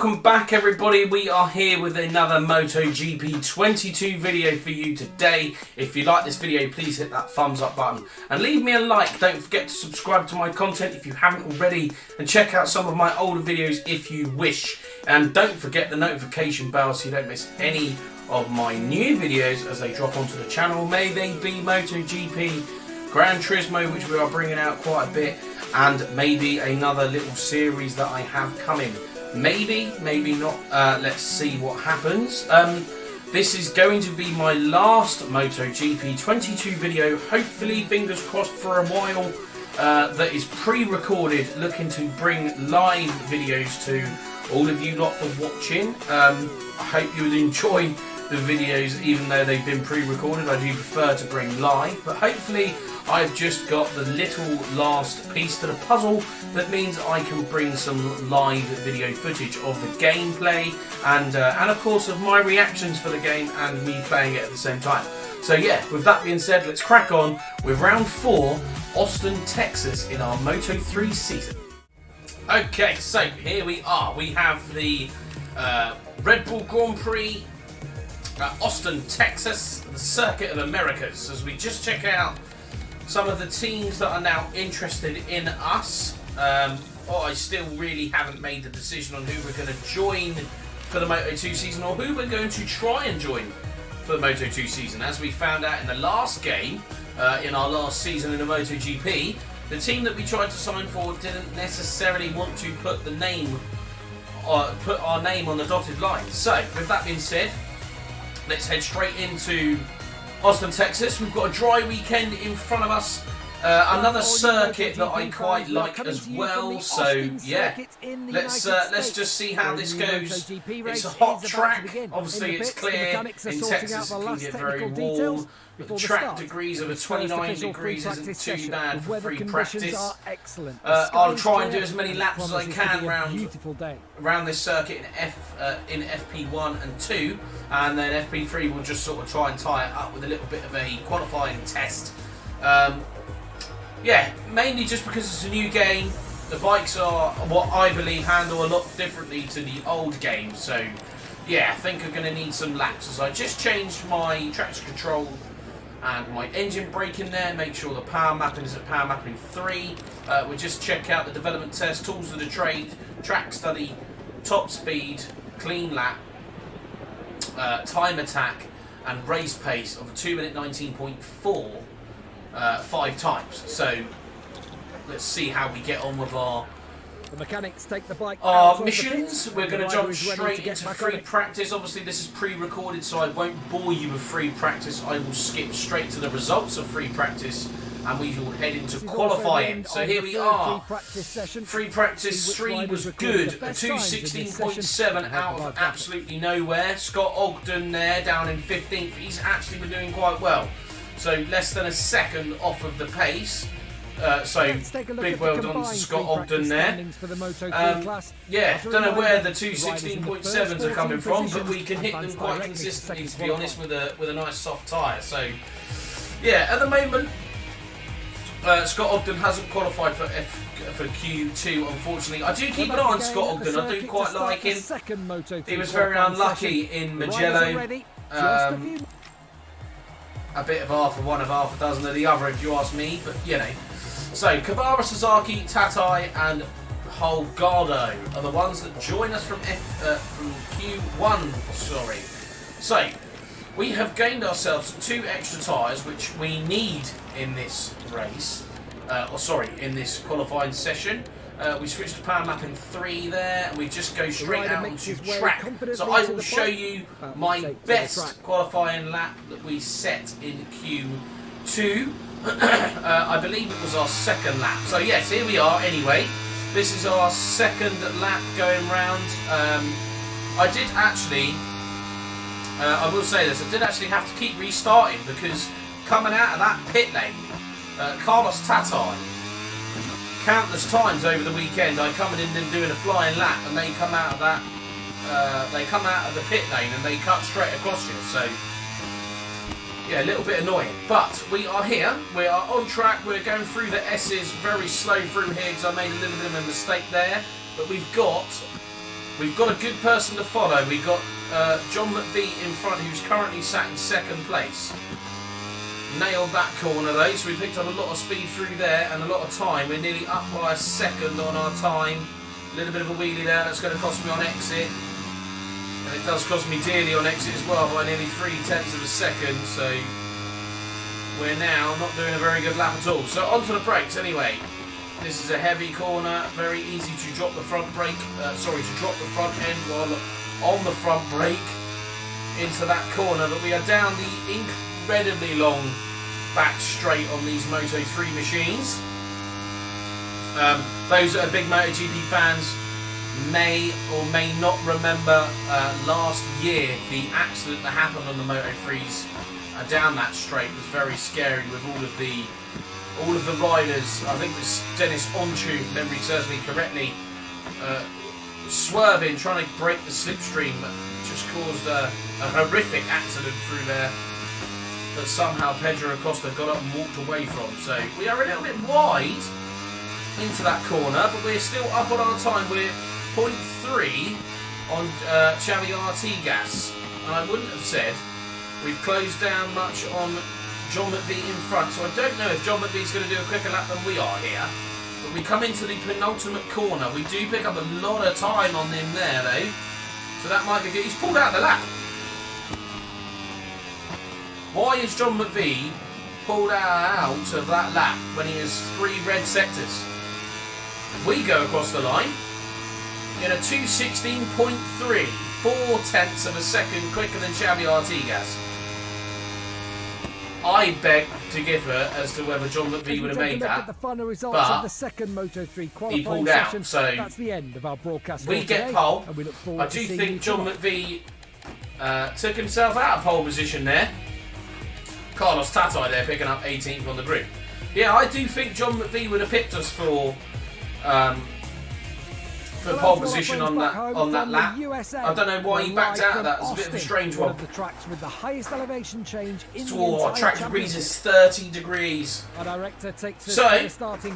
welcome back everybody. We are here with another MotoGP 22 video for you today. If you like this video, please hit that thumbs up button and leave me a like. Don't forget to subscribe to my content if you haven't already, and check out some of my older videos if you wish. And don't forget the notification bell so you don't miss any of my new videos as they drop onto the channel. May they be MotoGP, Gran Turismo, which we are bringing out quite a bit, and maybe another little series that I have coming. Maybe, maybe not. Let's see what happens. This is going to be my last MotoGP 22 video, hopefully, fingers crossed, for a while, that is pre-recorded, looking to bring live videos to all of you lot for watching. I hope you will enjoy the videos even though they've been pre-recorded. I do prefer to bring live, but hopefully I've just got the little last piece to the puzzle that means I can bring some live video footage of the gameplay and of course of my reactions for the game and me playing it at the same time. So yeah, with that being said, let's crack on with round 4, Austin, Texas, in our Moto3 season. Okay, so here we are. We have the Red Bull Grand Prix, Austin, Texas, the Circuit of Americas, as we just check out some of the teams that are now interested in us. I still really haven't made the decision on who we're going to join for the Moto2 season, or who we're going to try and join for the Moto2 season. As we found out in the last game, in our last season in the MotoGP, the team that we tried to sign for didn't necessarily want to put the name, put our name on the dotted line. So, with that being said, let's head straight into Austin, Texas. We've got a dry weekend in front of us. Another circuit that I quite like as well. So yeah, let's just see how this goes. It's a hot track. Obviously, it's clear. In Texas, it can get very warm. The track degrees over 29 degrees isn't too bad for free practice. I'll try and do as many laps as I can around this circuit in FP1 and 2, and then FP3 will just sort of try and tie it up with a little bit of a qualifying test. Yeah, mainly just because it's a new game. The bikes are, what I believe, handle a lot differently to the old game. So yeah, I think I'm going to need some laps, as I just changed my traction control and my engine brake in there. Make sure the power mapping is at power mapping 3. We'll just check out the development test, tools of the trade, track study, top speed, clean lap, time attack, and race pace of a 2:19.4 5 times. So let's see how we get on with our missions. We're going to jump straight into free practice. Obviously this is pre-recorded, so I won't bore you with free practice. I will skip straight to the results of free practice and we will head into qualifying. So here we are. Free practice 3 was good. A 2:16.7 out of absolutely nowhere. Scott Ogden there down in 15th. He's actually been doing quite well. So less than a second off of the pace. So big well done to Scott Ogden there. Yeah, don't know where the 2:16.7s are coming from, but we can hit them quite consistently, to be honest, with a nice soft tyre. So yeah, at the moment, Scott Ogden hasn't qualified for Q2, unfortunately. I do keep an eye on Scott Ogden. I do quite like him. He was very unlucky in Mugello. A bit of half of one, of half a dozen of the other, if you ask me, but you know. So Kavara, Sasaki, Tatai, and Holgado are the ones that join us from Q1. Sorry. So we have gained ourselves 2 extra tyres, which we need in this race. In this qualifying session. We switched to power mapping 3 there, and we just go straight out onto track. So I will show you my best qualifying lap that we set in Q2. I believe it was our 2nd lap. So yes, here we are anyway. This is our 2nd lap going round. I did actually, I will say this, I did actually have to keep restarting because coming out of that pit lane, Carlos Tatai, countless times over the weekend, I come in and doing a flying lap, and they come out of that, they come out of the pit lane and they cut straight across you. So yeah, a little bit annoying, but we are here. We are on track. We're going through the S's very slow through here because I made a little bit of a mistake there. But we've got We've got a good person to follow. We've got John McVie in front, who's currently sat in second place. Nailed that corner though, so we picked up a lot of speed through there and a lot of time. We're nearly up by a second on our time. A little bit of a wheelie there, that's going to cost me on exit. And it does cost me dearly on exit as well, by nearly 0.3 of a second, so we're now not doing a very good lap at all. So onto the brakes anyway. This is a heavy corner, very easy to drop the front brake, to drop the front end while on the front brake into that corner, but we are down the incredibly long back straight on these Moto3 machines. Those that are big MotoGP fans may or may not remember last year the accident that happened on the Moto3s down that straight was very scary with all of the riders. I think it was Dennis Onchu, if memory serves me correctly, swerving, trying to break the slipstream, just caused a horrific accident through there that somehow Pedro Acosta got up and walked away from. So we are a little bit wide into that corner, but we're still up on our time. We're 0.3 on Xavi RT gas, and I wouldn't have said we've closed down much on John McVie in front, so I don't know if John McVie's going to do a quicker lap than we are here. But we come into the penultimate corner. We do pick up a lot of time on him there though, so that might be good. He's pulled out the lap. Why is John McVie pulled out of that lap when he has 3 red sectors? We go across the line in a 2:16.3, 0.4 of a second quicker than Xavi RT gas. I beg to differ as to whether John McVie would have made that, but he pulled out, so that's the end of our broadcast. We get pole. I do think John McVie took himself out of pole position there. Carlos Tatai there picking up 18th on the grid. Yeah, I do think John McVie would have picked us for pole position on that lap. I don't know why he backed out of that. It's a bit of a strange one. The tracks with the highest elevation change in the track degrees is 30 degrees. So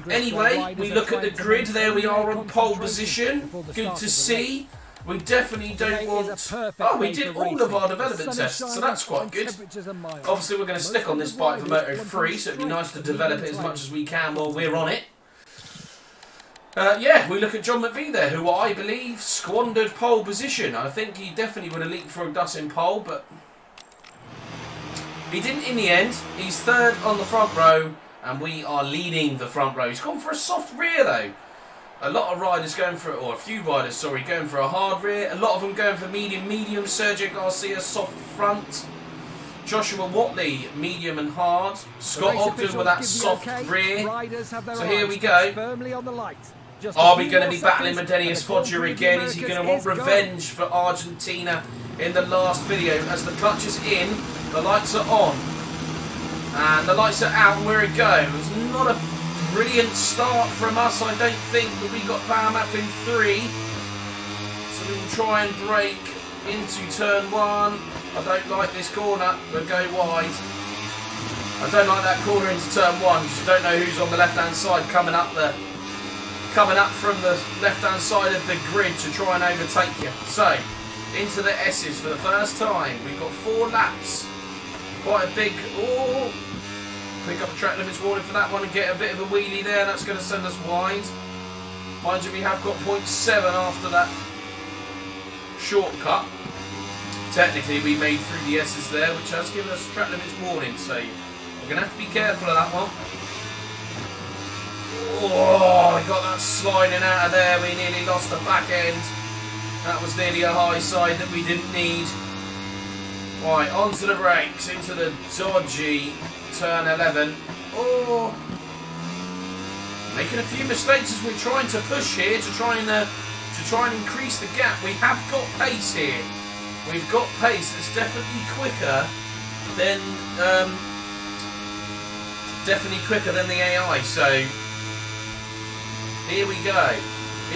anyway, we look at the grid. There we are on pole position. Good to see. We definitely don't want... Oh, we did all of our development tests, so that's quite good. Obviously, we're going to stick on this bike for Moto3, so it'd be nice to develop it as much as we can while we're on it. Yeah, we look at John McVie there, who I believe squandered pole position. I think he definitely would have leapfrogged us in pole, but he didn't in the end. He's 3rd on the front row, and we are leading the front row. He's gone for a soft rear, though. A lot of riders going for, or a few riders, sorry, going for a hard rear. A lot of them going for medium. Sergio Garcia, soft front. Joshua Watley, medium and hard. Scott Ogden with that soft rear. So here we go. Are we going to be battling with Dennis Foggia again? Is he going to want revenge for Argentina in the last video? As the clutch is in, the lights are on. And the lights are out, and where it goes. Not a brilliant start from us, I don't think, but we got Bam up in 3. So we will try and break into turn 1. I don't like this corner, we'll go wide. I don't like that corner into turn 1, because you don't know who's on the left-hand side coming up from the left-hand side of the grid to try and overtake you. So, into the S's for the first time. We've got 4 laps. Quite a big... Oh, pick up a track limits warning for that one and get a bit of a wheelie there. That's going to send us wide. Mind you, we have got 0.7 after that shortcut. Technically, we made through the S's there, which has given us track limits warning. So we're going to have to be careful of that one. Oh, we got that sliding out of there. We nearly lost the back end. That was nearly a high side that we didn't need. Right, onto the brakes, into the dodgy turn 11. Oh, making a few mistakes as we're trying to push here to try and increase the gap. We have got pace here. We've got pace that's definitely quicker than the AI. So here we go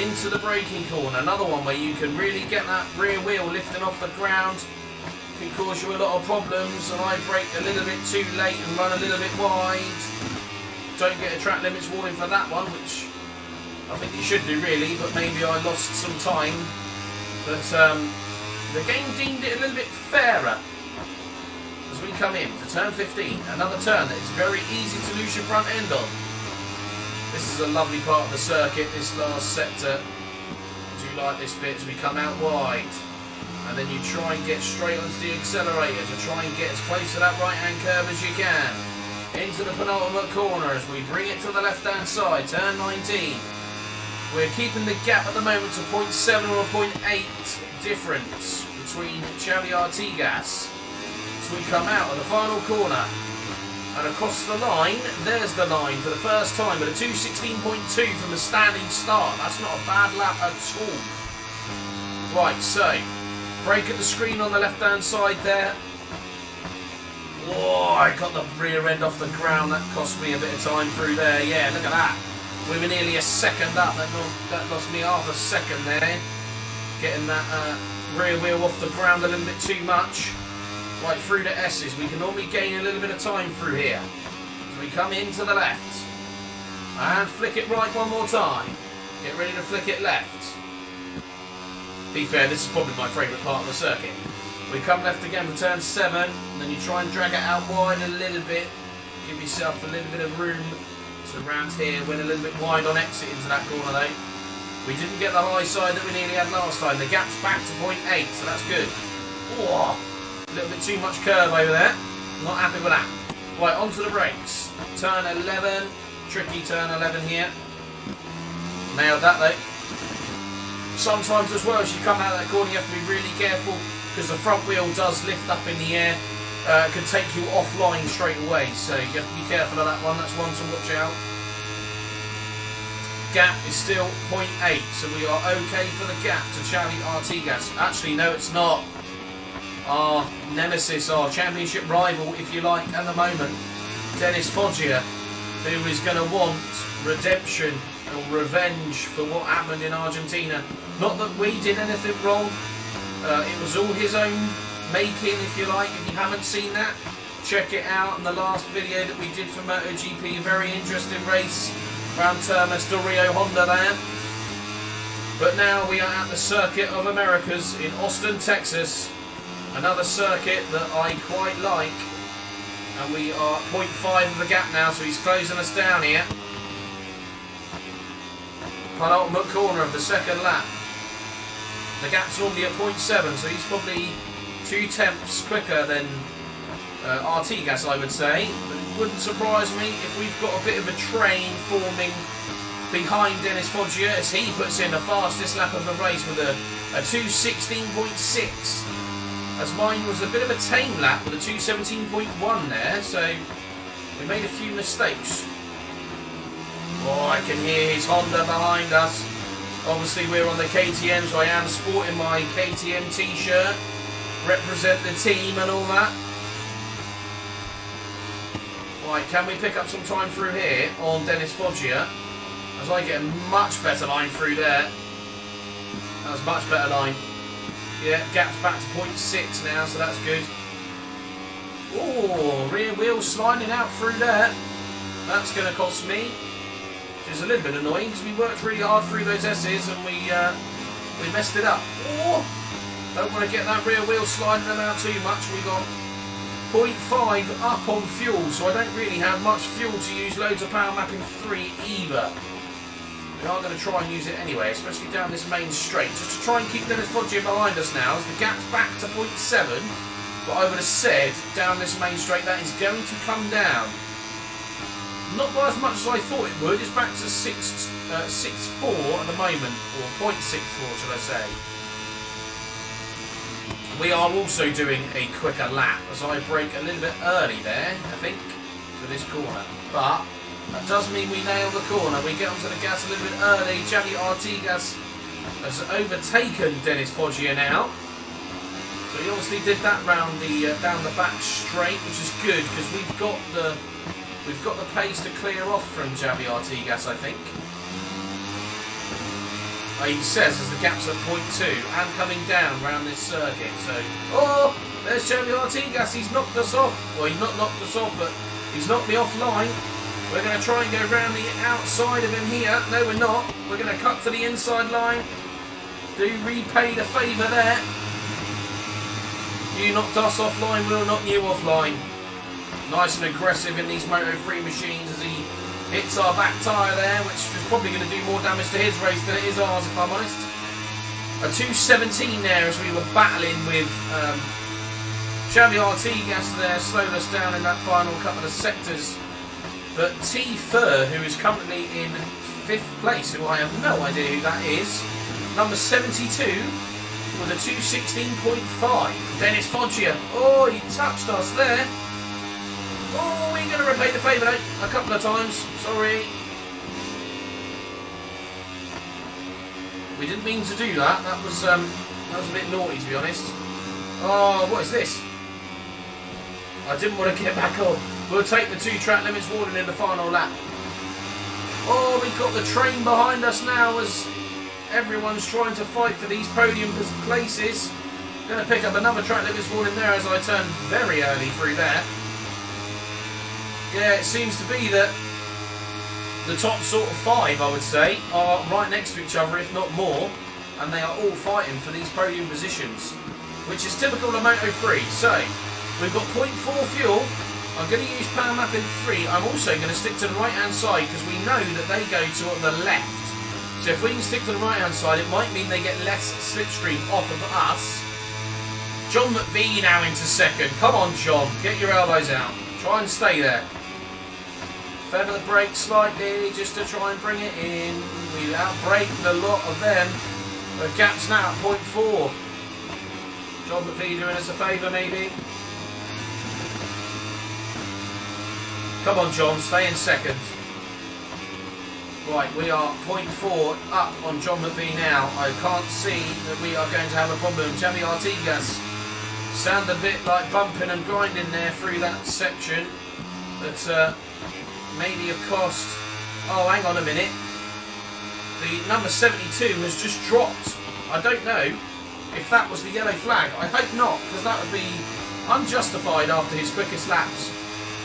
into the braking corner. Another one where you can really get that rear wheel lifting off the ground. Can cause you a lot of problems, and I brake a little bit too late and run a little bit wide. Don't get a track limits warning for that one, which I think you should do really, but maybe I lost some time But the game deemed it a little bit fairer. As we come in to turn 15, another turn that is very easy to lose your front end on. This is a lovely part of the circuit, this last sector. Do you like this bit as we come out wide? And then you try and get straight onto the accelerator to try and get as close to that right-hand curve as you can. Into the penultimate corner as we bring it to the left-hand side, turn 19. We're keeping the gap at the moment to 0.7 or 0.8 difference between Xavi Artigas. So we come out of the final corner. And across the line, there's the line for the first time at a 2:16.2 from a standing start. That's not a bad lap at all. Right, so, brake at the screen on the left-hand side there. Whoa, I got the rear end off the ground. That cost me a bit of time through there. Yeah, look at that. We were nearly a second up. That lost me half a second there. Getting that rear wheel off the ground a little bit too much. Right, through the S's, we can normally gain a little bit of time through here. So we come in to the left. And flick it right one more time. Get ready to flick it left. Be fair, this is probably my favourite part of the circuit. We come left again for turn 7, and then you try and drag it out wide a little bit. Give yourself a little bit of room to round here. Went a little bit wide on exit into that corner though. We didn't get the high side that we nearly had last time. The gap's back to 0.8, so that's good. Whoa. A little bit too much curve over there. Not happy with that. Right, onto the brakes. Turn 11. Tricky turn 11 here. Nailed that though. Sometimes as well as you come out of that corner you have to be really careful because the front wheel does lift up in the air. It can take you offline straight away. So you have to be careful of that one. That's one to watch out. Gap is still 0.8. So we are okay for the gap to Xavi Artigas. Actually, no, it's not. Our nemesis, our championship rival, if you like, at the moment, Dennis Foggia, who is going to want redemption or revenge for what happened in Argentina. Not that we did anything wrong. It was all his own making, if you like. If you haven't seen that, check it out in the last video that we did for MotoGP. Very interesting race around Termas del Rio Honda there. But now we are at the Circuit of Americas in Austin, Texas. Another circuit that I quite like, and we are 0.5 of the gap now, so he's closing us down here. Penultimate corner of the second lap. The gap's normally at 0.7, so he's probably 2 tenths quicker than Artigas, I would say. But it wouldn't surprise me if we've got a bit of a train forming behind Dennis Foggia as he puts in the fastest lap of the race with a 2:16.6. As mine was a bit of a tame lap with a 2:17.1 there, so we made a few mistakes. Oh, I can hear his Honda behind us. Obviously we're on the KTM, so I am sporting my KTM t-shirt. Represent the team and all that. Right, can we pick up some time through here on Dennis Foggia? As I get a much better line through there. That was a much better line. Yeah, gap's back to 0.6 now, so that's good. Oh, rear wheel sliding out through there. That's going to cost me. Which is a little bit annoying because we worked really hard through those S's and we messed it up. Oh, don't want to get that rear wheel sliding about too much. We got 0.5 up on fuel, so I don't really have much fuel to use loads of power mapping 3 either. We are going to try and use it anyway, especially down this main straight, just to try and keep Dennis Foggia behind us now, as the gap's back to 0.7. But I would have said, down this main straight, that is going to come down. Not by as much as I thought it would. It's back to 6.4 at the moment, or 0.64 shall I say. We are also doing a quicker lap, as I brake a little bit early there, I think, for this corner. But that does mean we nail the corner. We get onto the gas a little bit early. Xavi Artigas has overtaken Dennis Foggia now. So he obviously did that round the down the back straight, which is good because we've got the pace to clear off from Xavi Artigas, I think. He says as the gap's at 0.2 and coming down round this circuit. So, oh, there's Xavi Artigas. He's knocked us off. Well, he's not knocked us off, but he's knocked me offline. We're going to try and go round the outside of him here. No, we're not. We're going to cut to the inside line. Do repay the favour there. You knocked us offline, we'll knock you offline. Nice and aggressive in these Moto3 machines as he hits our back tyre there, which is probably going to do more damage to his race than it is ours, if I'm honest. A 2:17 there as we were battling with Xavi Artigas there, slowed us down in that final couple of sectors. But T-Fur, who is currently in 5th place, who I have no idea who that is, number 72 with a 2:16.5. Dennis Foggia. Oh, he touched us there. Oh, we're going to repay the favour though, a couple of times. Sorry. We didn't mean to do that. That was a bit naughty, to be honest. Oh, what is this? I didn't want to get back on. We'll take the 2 track limits warning in the final lap. Oh, we've got the train behind us now as everyone's trying to fight for these podium places. Going to pick up another track limits warning there as I turn very early through there. Yeah, it seems to be that the top sort of 5, I would say, are right next to each other, if not more, and they are all fighting for these podium positions, which is typical of Moto3. So, we've got 0.4 fuel. I'm going to use power mapping 3. I'm also going to stick to the right-hand side because we know that they go to the left. So if we can stick to the right-hand side, it might mean they get less slipstream off of us. John McVie now into 2nd. Come on, John. Get your elbows out. Try and stay there. Feather the brake slightly just to try and bring it in. We outbrake the lot of them. The gap's now at 0.4. John McVie doing us a favour maybe. Come on, John, stay in 2nd. Right, we are 0.4 up on John McVie now. I can't see that we are going to have a problem. Xavi Artigas sound a bit like bumping and grinding there through that section. But maybe of cost. Oh, hang on a minute. The number 72 has just dropped. I don't know if that was the yellow flag. I hope not, because that would be unjustified after his quickest laps.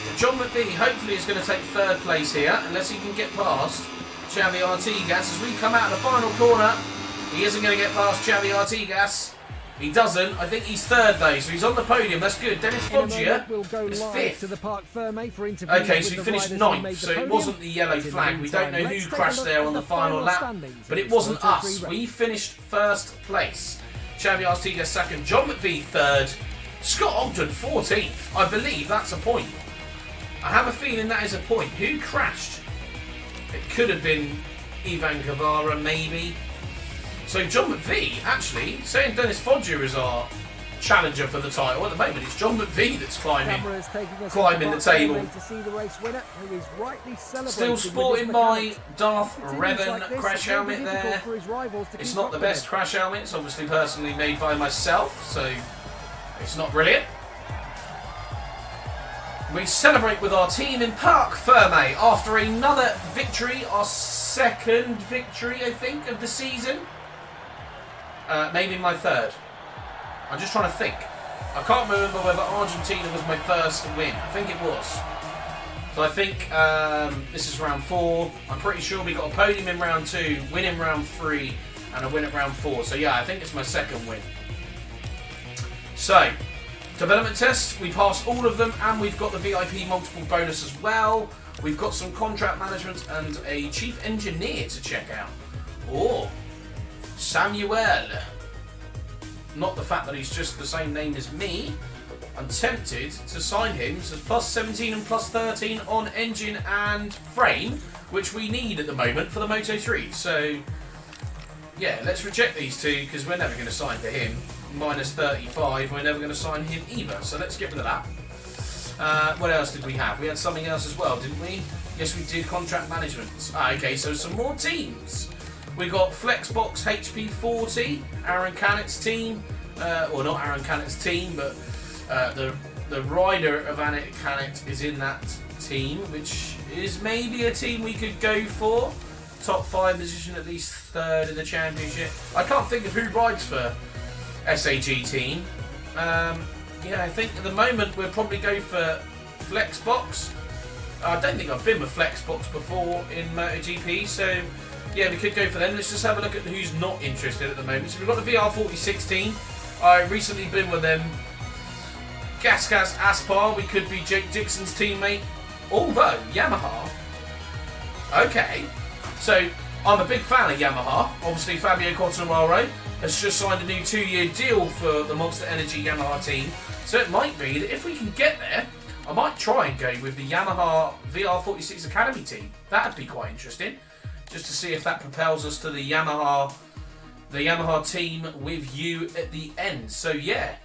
But John McVie hopefully is going to take 3rd place here, unless he can get past Xavi Artigas. As we come out of the final corner, he isn't going to get past Xavi Artigas. He doesn't. I think he's 3rd though, so he's on the podium. That's good. Dennis Foggia is 5th. Okay, so he finished 9th, so it wasn't the yellow flag. We don't know who crashed there on the final lap, but it wasn't us. We finished 1st place. Xavi Artigas 2nd, John McVie 3rd, Scott Ogden 14th. I believe that's a point. I have a feeling that is a point. Who crashed? It could have been Ivan Guevara, maybe. So John McVie, actually, saying Dennis Foggia is our challenger for the title. At the moment, it's John McVie that's climbing the table. Still sporting my Darth Revan crash helmet there. It's not the best crash helmet. It's obviously personally made by myself, so it's not brilliant. We celebrate with our team in Parc Ferme after another victory, our 2nd victory, I think, of the season. Maybe my 3rd. I'm just trying to think. I can't remember whether Argentina was my 1st win. I think it was. So I think this is round 4. I'm pretty sure we got a podium in round 2, win in round 3, and a win at round 4. So yeah, I think it's my 2nd win. So, development tests, we passed all of them, and we've got the VIP multiple bonus as well. We've got some contract management and a chief engineer to check out. Oh, Samuel. Not the fact that he's just the same name as me. I'm tempted to sign him. So plus 17 and plus 13 on engine and frame, which we need at the moment for the Moto3. So, yeah, let's reject these two because we're never going to sign for him. Minus 35, we're never going to sign him either. So let's get rid of that. What else did we have? We had something else as well, didn't we? Yes, we did contract management. Okay, so some more teams. We got Flexbox HP40, Aaron Cannett's team. Or not Aaron Cannett's team, but the rider of Aaron Cannett is in that team, which is maybe a team we could go for. Top 5 position, at least 3rd in the championship. I can't think of who rides for SAG team. Yeah, I think at the moment we'll probably go for Flexbox. I don't think I've been with Flexbox before in MotoGP, so yeah, we could go for them. Let's just have a look at who's not interested at the moment. So we've got the VR46 team. I've recently been with them. Gasgas Aspar, we could be Jake Dixon's teammate. Although, Yamaha, okay, so I'm a big fan of Yamaha. Obviously, Fabio Quartararo has just signed a new 2-year deal for the Monster Energy Yamaha team. So it might be that if we can get there, I might try and go with the Yamaha VR46 Academy team. That'd be quite interesting, just to see if that propels us to the Yamaha team with you at the end. So yeah,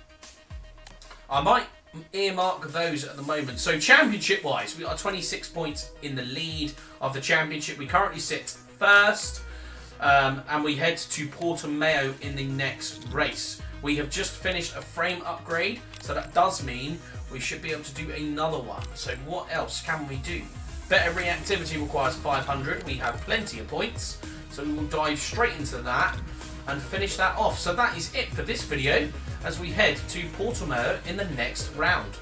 I might earmark those at the moment. So championship wise, we are 26 points in the lead of the championship. We currently sit first, and we head to Portimao in the next race. We have just finished a frame upgrade, so that does mean we should be able to do another one. So what else can we do? Better reactivity requires 500. We have plenty of points, so we will dive straight into that and finish that off. So that is it for this video as we head to Portimao in the next round.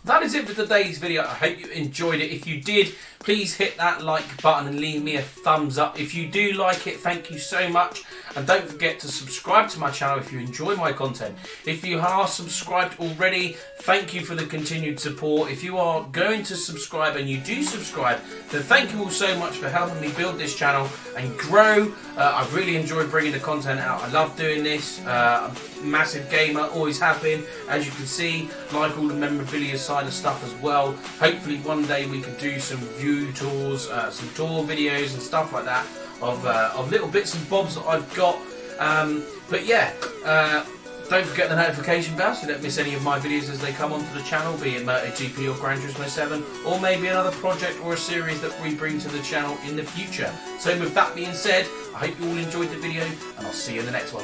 That is it for today's video. I hope you enjoyed it. If you did, please hit that like button and leave me a thumbs up. If you do like it, thank you so much. And don't forget to subscribe to my channel if you enjoy my content. If you are subscribed already, thank you for the continued support. If you are going to subscribe and you do subscribe, then thank you all so much for helping me build this channel and grow. I really enjoy bringing the content out. I love doing this. I'm a massive gamer, always have been. As you can see, like all the memorabilia side of stuff as well. Hopefully one day we could do some view tours, some tour videos and stuff like that of little bits and bobs that I've got. But yeah, don't forget the notification bell so you don't miss any of my videos as they come onto the channel, be it MotoGP or Gran Turismo 7, or maybe another project or a series that we bring to the channel in the future. So with that being said, I hope you all enjoyed the video, and I'll see you in the next one.